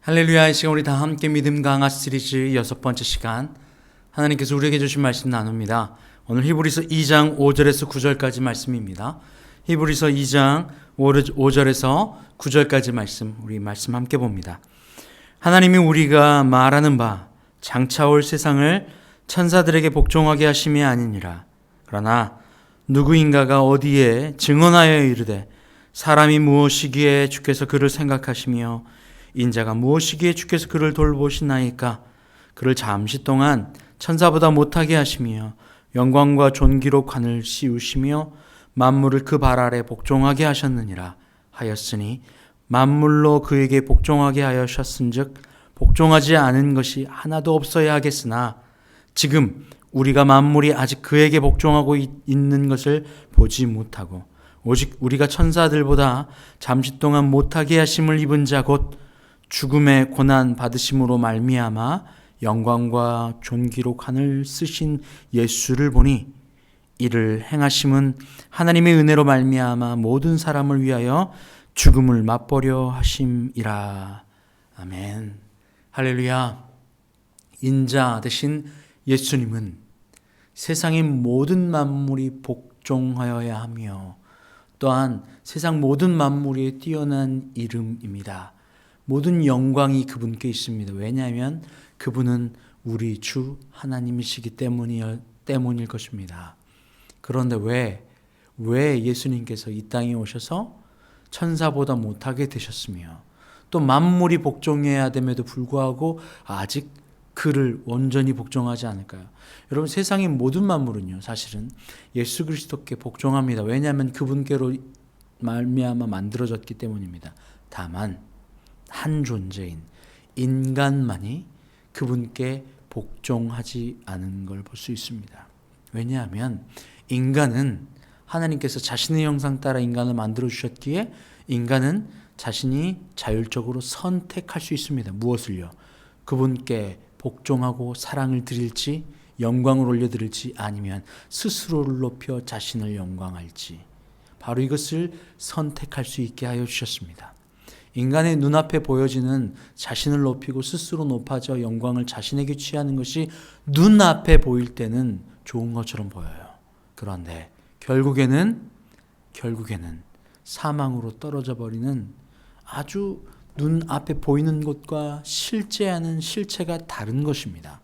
할렐루야. 이 시간 우리 다 함께 믿음 강화 시리즈 6번째 시간, 하나님께서 우리에게 주신 말씀 나눕니다. 오늘 히브리서 2장 5절에서 9절까지 말씀입니다. 히브리서 2장 5절에서 9절까지 말씀, 우리 말씀 함께 봅니다. 하나님이 우리가 말하는 바 장차 올 세상을 천사들에게 복종하게 하심이 아니니라. 그러나 누구인가가 어디에 증언하여 이르되 사람이 무엇이기에 주께서 그를 생각하시며 인자가 무엇이기에 주께서 그를 돌보시나이까. 그를 잠시 동안 천사보다 못하게 하시며 영광과 존귀로 관을 씌우시며 만물을 그 발 아래 복종하게 하셨느니라 하였으니, 만물로 그에게 복종하게 하셨은즉 복종하지 않은 것이 하나도 없어야 하겠으나, 지금 우리가 만물이 아직 그에게 복종하고 있는 것을 보지 못하고 오직 우리가 천사들보다 잠시 동안 못하게 하심을 입은 자 곧 죽음의 고난 받으심으로 말미암아 영광과 존귀로 관을 쓰신 예수를 보니, 이를 행하심은 하나님의 은혜로 말미암아 모든 사람을 위하여 죽음을 맛보려 하심이라. 아멘. 할렐루야. 인자 되신 예수님은 세상의 모든 만물이 복종하여야 하며, 또한 세상 모든 만물에 뛰어난 이름입니다. 모든 영광이 그분께 있습니다. 왜냐하면 그분은 우리 주 하나님이시기 때문일 것입니다. 그런데 왜 예수님께서 이 땅에 오셔서 천사보다 못하게 되셨으며 또 만물이 복종해야 됨에도 불구하고 아직 그를 온전히 복종하지 않을까요? 여러분, 세상의 모든 만물은요, 사실은 예수 그리스도께 복종합니다. 왜냐하면 그분께로 말미암아 만들어졌기 때문입니다. 다만 한 존재인 인간만이 그분께 복종하지 않은 걸 볼 수 있습니다. 왜냐하면 인간은 하나님께서 자신의 형상 따라 인간을 만들어 주셨기에 인간은 자신이 자율적으로 선택할 수 있습니다. 무엇을요? 그분께 복종하고 사랑을 드릴지, 영광을 올려드릴지, 아니면 스스로를 높여 자신을 영광할지, 바로 이것을 선택할 수 있게 하여 주셨습니다. 인간의 눈앞에 보여지는 자신을 높이고 스스로 높아져 영광을 자신에게 취하는 것이 눈앞에 보일 때는 좋은 것처럼 보여요. 그런데 결국에는 사망으로 떨어져 버리는, 아주 눈앞에 보이는 것과 실체가 다른 것입니다.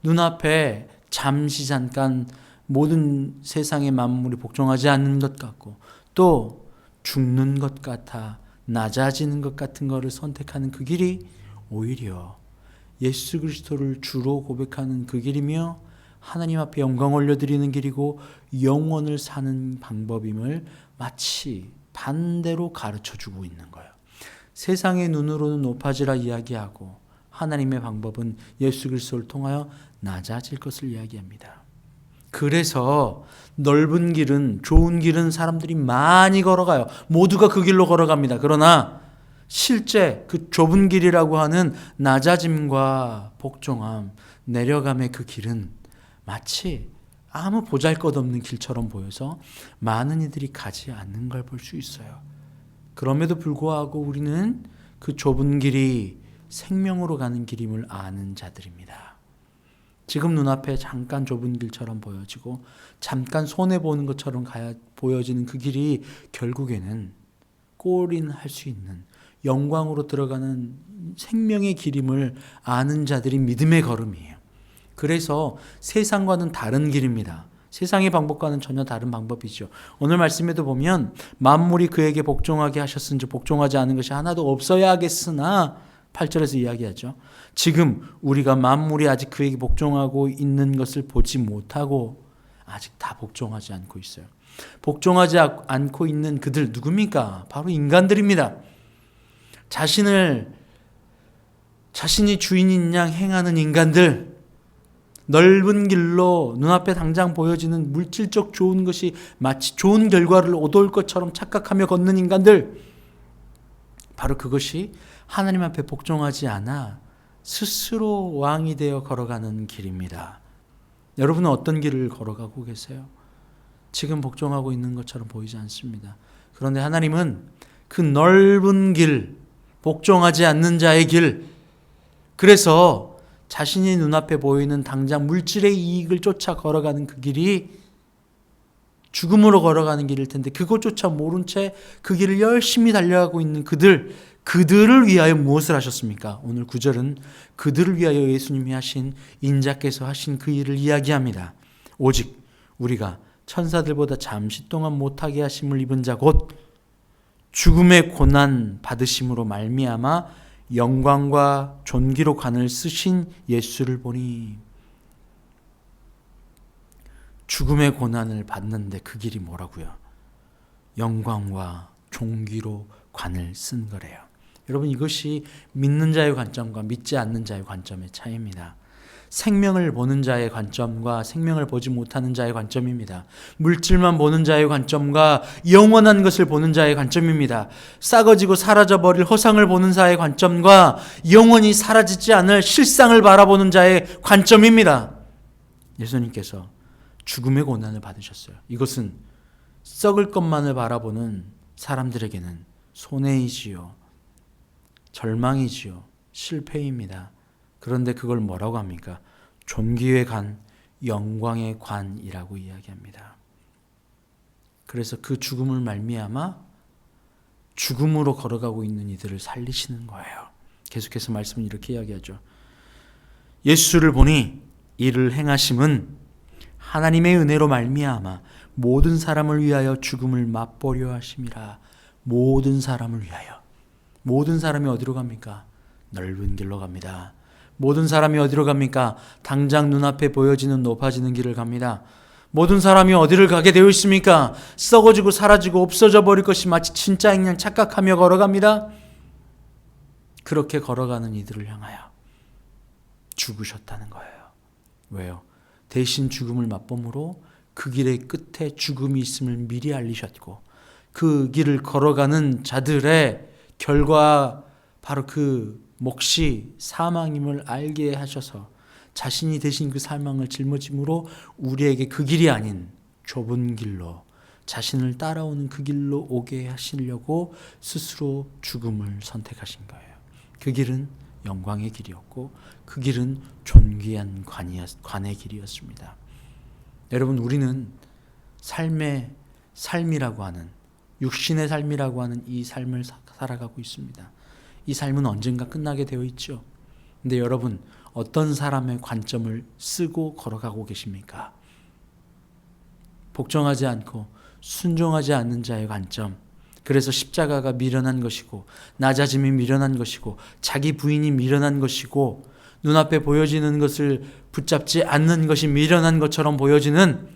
눈앞에 잠깐 모든 세상의 만물이 복종하지 않는 것 같고, 또 죽는 것 같아 낮아지는 것 같은 것을 선택하는 그 길이 오히려 예수 그리스도를 주로 고백하는 그 길이며 하나님 앞에 영광 올려드리는 길이고 영원을 사는 방법임을 마치 반대로 가르쳐주고 있는 거예요. 세상의 눈으로는 높아지라 이야기하고 하나님의 방법은 예수 그리스도를 통하여 낮아질 것을 이야기합니다. 그래서 넓은 길은, 좋은 길은 사람들이 많이 걸어가요. 모두가 그 길로 걸어갑니다. 그러나 실제 그 좁은 길이라고 하는 낮아짐과 복종함, 내려감의 그 길은 마치 아무 보잘것없는 길처럼 보여서 많은 이들이 가지 않는 걸 볼 수 있어요. 그럼에도 불구하고 우리는 그 좁은 길이 생명으로 가는 길임을 아는 자들입니다. 지금 눈앞에 잠깐 좁은 길처럼 보여지고 잠깐 손해보는 것처럼 보여지는 그 길이 결국에는 골인할 수 있는 영광으로 들어가는 생명의 길임을 아는 자들이 믿음의 걸음이에요. 그래서 세상과는 다른 길입니다. 세상의 방법과는 전혀 다른 방법이죠. 오늘 말씀에도 보면 만물이 그에게 복종하게 하셨은지 복종하지 않은 것이 하나도 없어야 하겠으나 8절에서 이야기하죠. 지금 우리가 만물이 아직 그에게 복종하고 있는 것을 보지 못하고 아직 다 복종하지 않고 있어요. 복종하지 않고 있는 그들 누굽니까? 바로 인간들입니다. 자신이 주인인 양 행하는 인간들, 넓은 길로 눈앞에 당장 보여지는 물질적 좋은 것이 마치 좋은 결과를 얻어올 것처럼 착각하며 걷는 인간들, 바로 그것이 하나님 앞에 복종하지 않아 스스로 왕이 되어 걸어가는 길입니다. 여러분은 어떤 길을 걸어가고 계세요? 지금 복종하고 있는 것처럼 보이지 않습니다. 그런데 하나님은 그 넓은 길, 복종하지 않는 자의 길, 그래서 자신이 눈앞에 보이는 당장 물질의 이익을 쫓아 걸어가는 그 길이 죽음으로 걸어가는 길일 텐데 그것조차 모른 채 그 길을 열심히 달려가고 있는 그들을 위하여 무엇을 하셨습니까? 오늘 9절은 그들을 위하여 예수님이 하신 인자께서 하신 그 일을 이야기합니다. 오직 우리가 천사들보다 잠시 동안 못하게 하심을 입은 자 곧 죽음의 고난 받으심으로 말미암아 영광과 존귀로 관을 쓰신 예수를 보니. 죽음의 고난을 받는데 그 길이 뭐라고요? 영광과 존귀로 관을 쓴 거래요. 여러분, 이것이 믿는 자의 관점과 믿지 않는 자의 관점의 차이입니다. 생명을 보는 자의 관점과 생명을 보지 못하는 자의 관점입니다. 물질만 보는 자의 관점과 영원한 것을 보는 자의 관점입니다. 썩어지고 사라져버릴 허상을 보는 자의 관점과 영원히 사라지지 않을 실상을 바라보는 자의 관점입니다. 예수님께서 죽음의 고난을 받으셨어요. 이것은 썩을 것만을 바라보는 사람들에게는 손해이지요, 절망이지요, 실패입니다. 그런데 그걸 뭐라고 합니까? 존귀의 관, 영광의 관이라고 이야기합니다. 그래서 그 죽음을 말미암아 죽음으로 걸어가고 있는 이들을 살리시는 거예요. 계속해서 말씀은 이렇게 이야기하죠. 예수를 보니 이를 행하심은 하나님의 은혜로 말미암아 모든 사람을 위하여 죽음을 맛보려 하심이라. 모든 사람을 위하여. 모든 사람이 어디로 갑니까? 넓은 길로 갑니다. 모든 사람이 어디로 갑니까? 당장 눈앞에 보여지는 높아지는 길을 갑니다. 모든 사람이 어디를 가게 되어 있습니까? 썩어지고 사라지고 없어져 버릴 것이 마치 진짜인 양 착각하며 걸어갑니다. 그렇게 걸어가는 이들을 향하여 죽으셨다는 거예요. 왜요? 대신 죽음을 맛봄으로 그 길의 끝에 죽음이 있음을 미리 알리셨고 그 길을 걸어가는 자들의 결과 바로 그 몫이 사망임을 알게 하셔서 자신이 대신 그 사망을 짊어짐으로 우리에게 그 길이 아닌 좁은 길로 자신을 따라오는 그 길로 오게 하시려고 스스로 죽음을 선택하신 거예요. 그 길은 영광의 길이었고 그 길은 존귀한 관의 길이었습니다. 여러분, 우리는 삶이라고 하는, 육신의 삶이라고 하는 이 삶을 살아가고 있습니다. 이 삶은 언젠가 끝나게 되어 있죠. 근데 여러분, 어떤 사람의 관점을 쓰고 걸어가고 계십니까? 복종하지 않고 순종하지 않는 자의 관점, 그래서 십자가가 미련한 것이고 낮아짐이 미련한 것이고 자기 부인이 미련한 것이고 눈앞에 보여지는 것을 붙잡지 않는 것이 미련한 것처럼 보여지는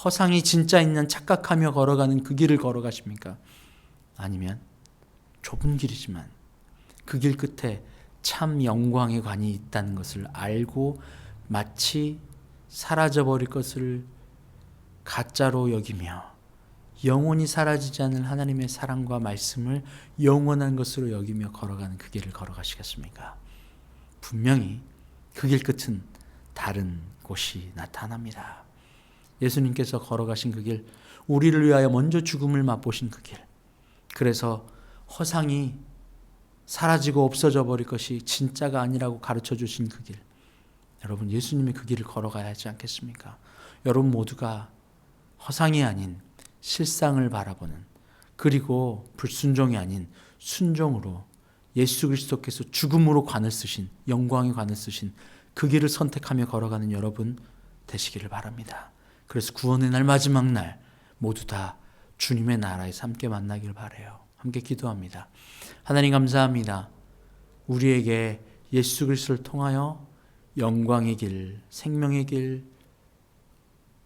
허상이 진짜인 양 착각하며 걸어가는 그 길을 걸어가십니까? 아니면 좁은 길이지만 그 길 끝에 참 영광의 관이 있다는 것을 알고 마치 사라져버릴 것을 가짜로 여기며 영원히 사라지지 않을 하나님의 사랑과 말씀을 영원한 것으로 여기며 걸어가는 그 길을 걸어가시겠습니까? 분명히 그 길 끝은 다른 곳이 나타납니다. 예수님께서 걸어가신 그 길, 우리를 위하여 먼저 죽음을 맛보신 그 길, 그래서 허상이 사라지고 없어져 버릴 것이 진짜가 아니라고 가르쳐 주신 그 길, 여러분, 예수님의 그 길을 걸어가야 하지 않겠습니까? 여러분 모두가 허상이 아닌 실상을 바라보는, 그리고 불순종이 아닌 순종으로 예수 그리스도께서 죽음으로 관을 쓰신, 영광의 관을 쓰신 그 길을 선택하며 걸어가는 여러분 되시기를 바랍니다. 그래서 구원의 날, 마지막 날 모두 다 주님의 나라에서 함께 만나길 바라요. 함께 기도합니다. 하나님 감사합니다. 우리에게 예수 그리스도를 통하여 영광의 길, 생명의 길,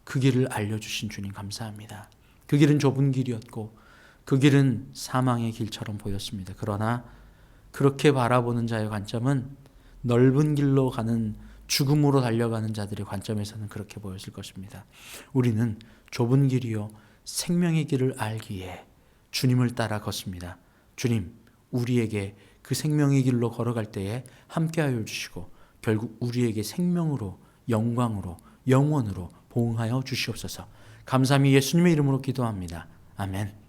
그 길을 알려주신 주님 감사합니다. 그 길은 좁은 길이었고 그 길은 사망의 길처럼 보였습니다. 그러나 그렇게 바라보는 자의 관점은 넓은 길로 가는, 죽음으로 달려가는 자들의 관점에서는 그렇게 보였을 것입니다. 우리는 좁은 길이요 생명의 길을 알기에 주님을 따라 걷습니다. 주님, 우리에게 그 생명의 길로 걸어갈 때에 함께하여 주시고 결국 우리에게 생명으로, 영광으로, 영원으로 보응하여 주시옵소서. 감사함이 예수님의 이름으로 기도합니다. 아멘.